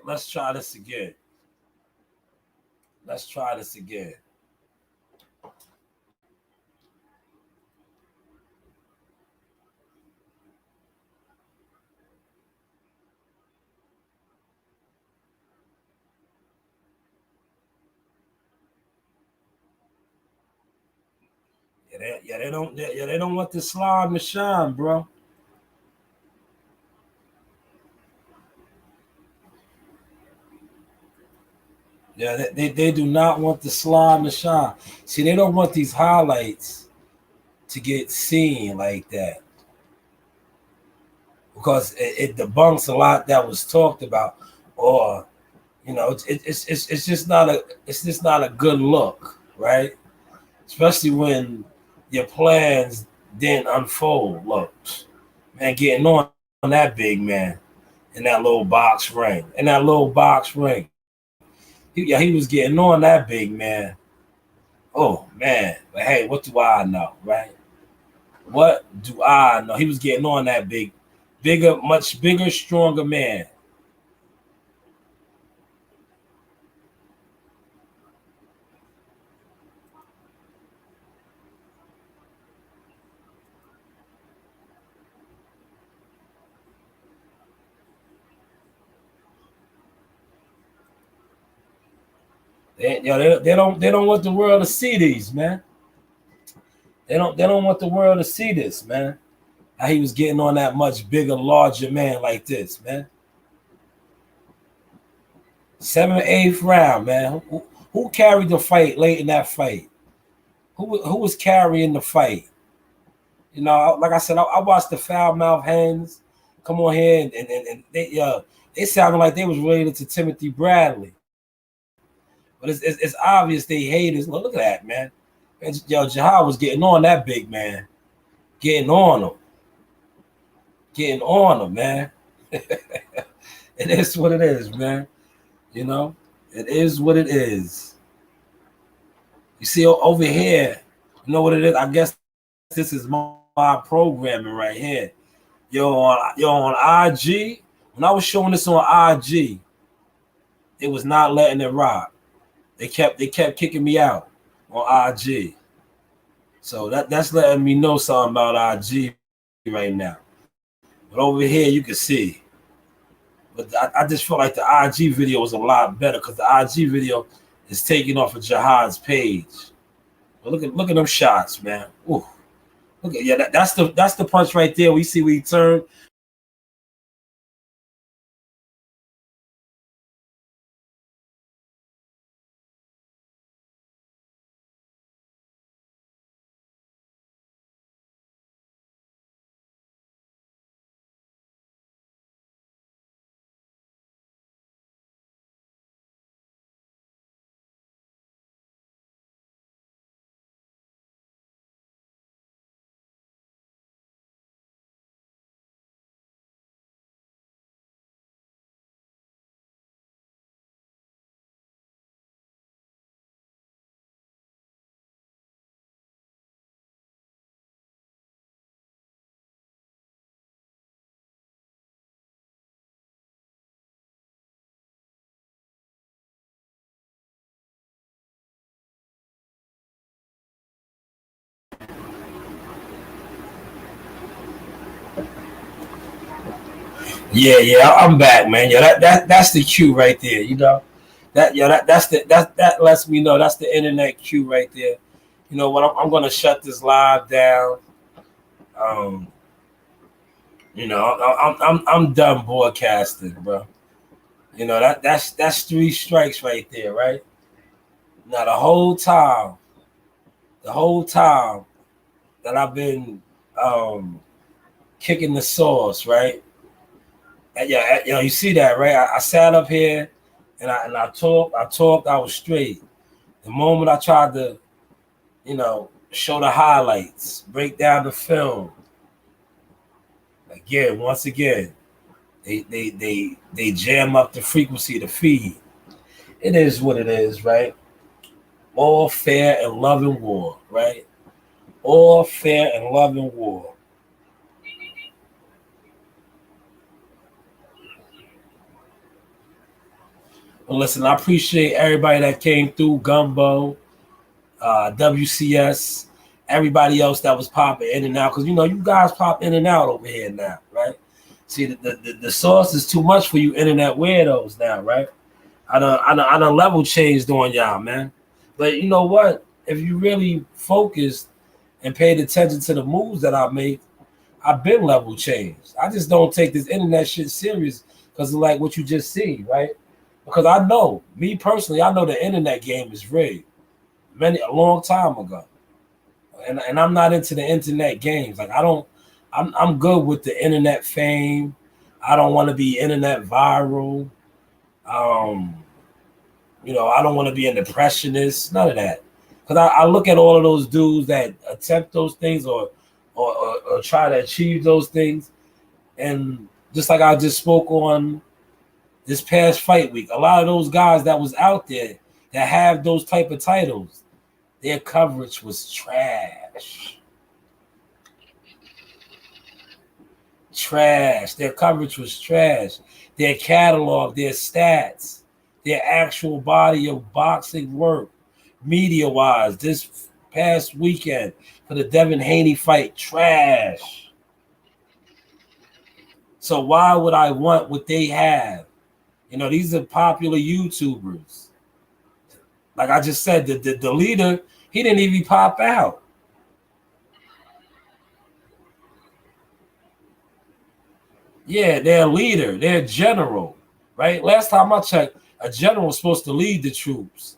Let's try this again. Let's try this again. They don't want the slime to shine, bro. Yeah, they do not want the slime to shine. See, they don't want these highlights to get seen like that because it debunks a lot that was talked about, or it's just not a good look, right? Especially when your plans didn't unfold. Look, man, getting on that big man in that little box ring, he was getting on that big man. Oh man, but hey, what do I know, right? What do I know? He was getting on that much bigger, stronger man. They don't want the world to see these, man. They don't want the world to see this, man. How he was getting on that much bigger, larger man like this, man. 7th, 8th round, man. Who carried the fight late in that fight? Who was carrying the fight? You know, like I said, I watched the foul mouth hands come on here, and they sounded like they was related to Timothy Bradley. But it's obvious they haters. Look at that, man. Yo, Jihad was getting on that big man. Getting on him, man. It is what it is, man. You know, it is what it is. You see over here, you know what it is? I guess this is my programming right here. Yo on IG. When I was showing this on IG, it was not letting it rock. They kept kicking me out on IG. So that's letting me know something about IG right now. But over here you can see. But I just felt like the IG video was a lot better because the IG video is taking off of Jihad's page. But look at them shots, man. Ooh. Look at that's the punch right there. We see we turn. Yeah, I'm back, man. Yeah, that's the cue right there. You know, that lets me know that's the internet cue right there. You know what? I'm gonna shut this live down. Um, I'm done broadcasting, bro. You know that's three strikes right there, right? Now the whole time that I've been um kicking the sauce, right? And yeah, you see that, right? I sat up here and I talked, I was straight. The moment I tried to, show the highlights, break down the film, once again, they jam up the frequency of the feed. It is what it is, right? All fair and love and war, right? All fair and love and war. Well, listen, I appreciate everybody that came through, Gumbo, WCS, everybody else that was popping in and out. Because, you guys pop in and out over here now, right? See, the source is too much for you internet weirdos now, right? I done level changed on y'all, man. But you know what? If you really focused and paid attention to the moves that I make, I've been level changed. I just don't take this internet shit serious because of like what you just see, right? Because I know, me personally, I know the internet game is rigged a long time ago. And I'm not into the internet games. Like I'm good with the internet fame. I don't want to be internet viral. I don't want to be an impressionist, none of that. Because I look at all of those dudes that attempt those things or try to achieve those things. And just like I just spoke on this past fight week, a lot of those guys that was out there that have those type of titles, their coverage was trash. Trash. Their coverage was trash. Their catalog, their stats, their actual body of boxing work, media-wise, this past weekend for the Devin Haney fight, trash. So why would I want what they have? These are popular YouTubers. Like I just said, the leader, he didn't even pop out. Yeah, they're a leader, they're a general, right? Last time I checked, a general was supposed to lead the troops.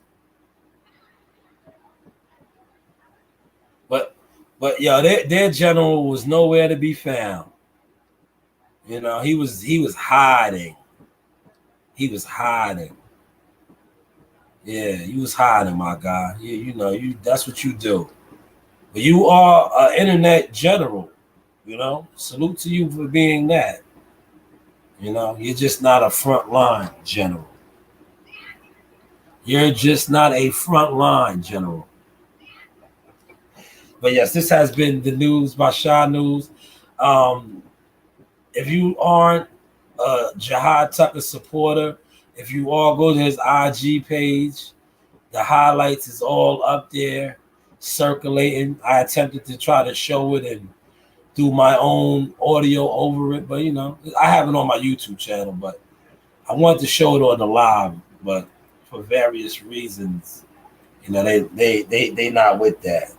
But their general was nowhere to be found. He was hiding. He was hiding. Yeah, he was hiding, my guy. You that's what you do. But you are an internet general. Salute to you for being that. You're just not a front line general. You're just not a front line general. But yes, this has been the news by Shaw News. If you aren't a Jihad Tucker supporter, if you all go to his IG page, the highlights is all up there circulating. I attempted to try to show it and do my own audio over it, but I have it on my YouTube channel, but I wanted to show it on the live, but for various reasons, they not with that.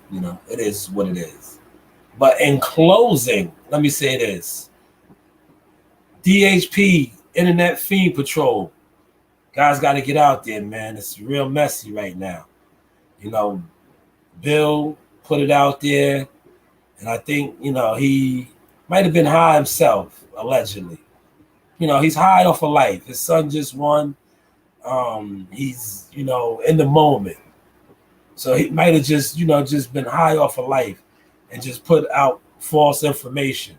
It is what it is. But in closing, let me say this. DHP Internet Fiend Patrol. Guys got to get out there, man. It's real messy right now. Bill put it out there, and I think, he might have been high himself, allegedly. He's high off of life. His son just won. He's, in the moment. So he might have just been high off of life and just put out false information.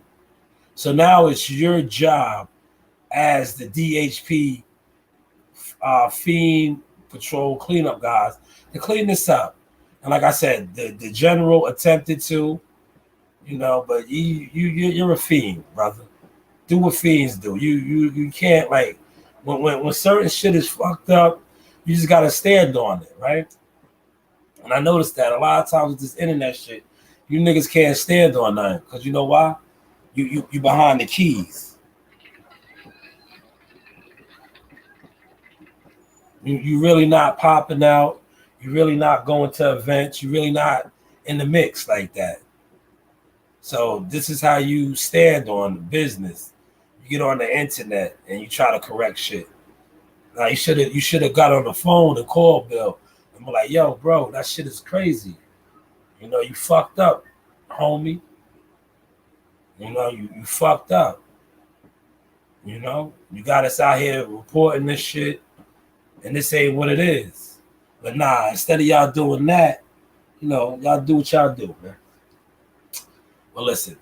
So now it's your job as the DHP Fiend Patrol cleanup guys to clean this up. And like I said, the general attempted to, but you're a fiend, brother. Do what fiends do. You can't, like, when certain shit is fucked up, you just gotta stand on it, right? And I noticed that a lot of times with this internet shit, you niggas can't stand on nothing. Because you know why? You behind the keys. You really not popping out. You really not going to events. You really not in the mix like that. So this is how you stand on business. You get on the internet and you try to correct shit. Now you should have got on the phone and called Bill and be like, yo, bro, that shit is crazy. You know, you fucked up, homie. You know, you fucked up. You know, you got us out here reporting this shit, and this ain't what it is. But nah, instead of y'all doing that, you know, y'all do what y'all do, man. Well, listen,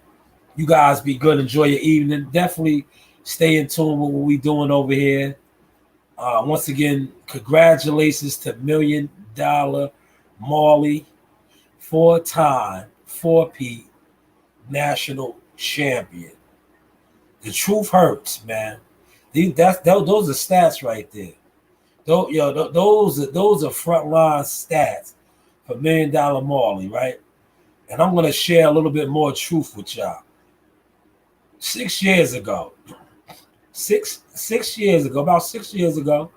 you guys be good. Enjoy your evening. Definitely stay in tune with what we doing over here. Once again, congratulations to $1 Million Marley, 4-time 4P national champion. The truth hurts, man. Those are stats right there. Those are frontline stats for $1 Million Marley, right? And I'm gonna share a little bit more truth with y'all. 6 years ago, about 6 years ago,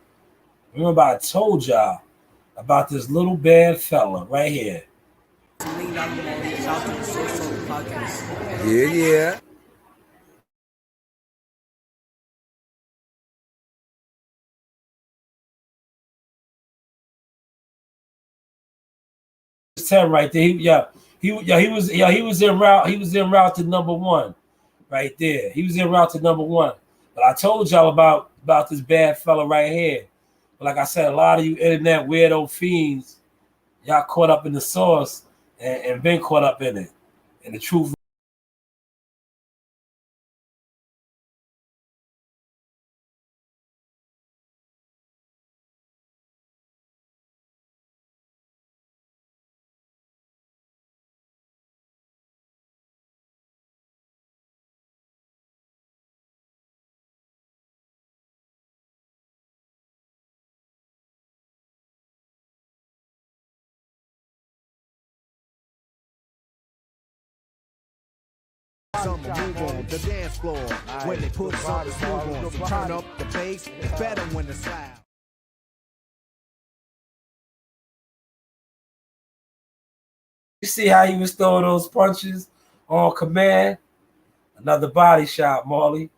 remember I told y'all about this little bad fella right here. Yeah. It's 10 right there. He was en route. He was en route to number one, right there. He was en route to number one. But I told y'all about this bad fella right here. But like I said, a lot of you internet weirdo fiends, y'all caught up in the sauce and been caught up in it. And the truth. Some move on the dance floor when they put something smooth on. So turn up the bass. It's better when the loud. You see how he was throwing those punches on command? Another body shot, Marley.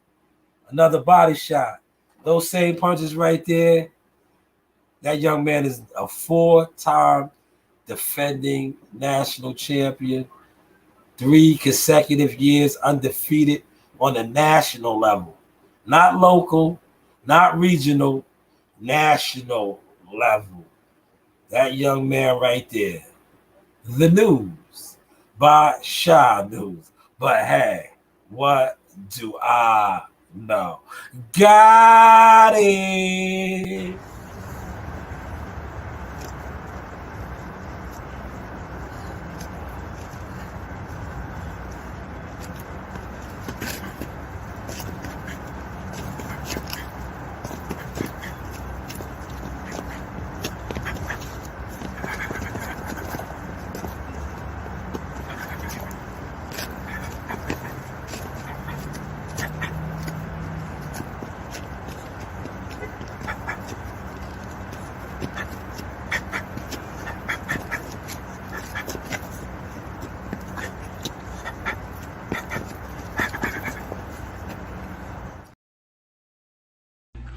Another body shot. Those same punches right there. That young man is a 4-time defending national champion. 3 consecutive years undefeated on the national level. Not local, not regional, national level. That young man right there. The news by Shy News. But hey, what do I know? Got it.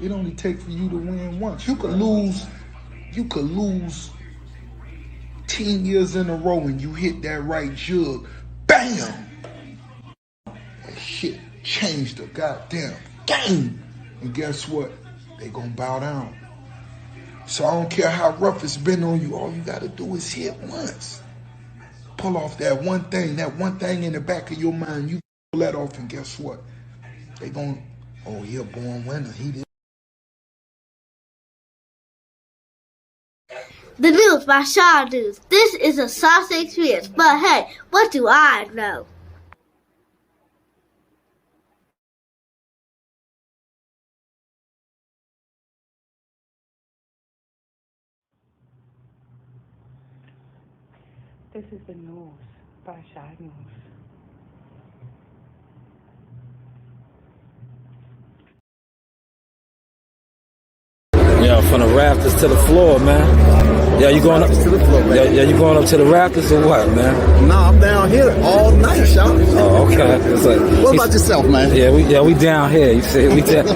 It only takes for you to win once. You could lose 10 years in a row and you hit that right jug. Bam! That shit changed the goddamn game. And guess what? They gonna bow down. So I don't care how rough it's been on you, all you gotta do is hit once. Pull off that one thing in the back of your mind, you pull that off and guess what? They gonna, oh, he a born winner, he did. The news by Shaw News. This is a sauce experience, but hey, what do I know? This is the news by Shy News. Yo, From the rafters to the floor, man. Yeah, you going up to the floor, man. Yeah, you going up to the rafters or what, man? Nah, I'm down here all night, Sean. Oh, okay. It's like, What about yourself, man? Yeah, we down here. You see, we down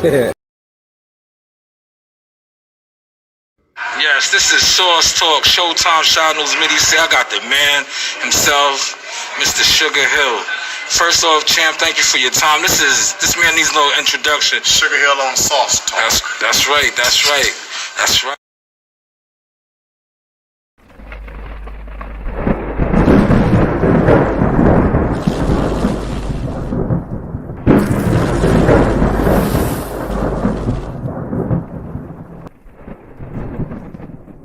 here. Yes, this is Source Talk, Showtime Shot News Midi. See, I got the man himself, Mr. Sugar Hill. First off, champ, thank you for your time. This man needs no introduction. Sugar Hill on Sauce Talk. That's right.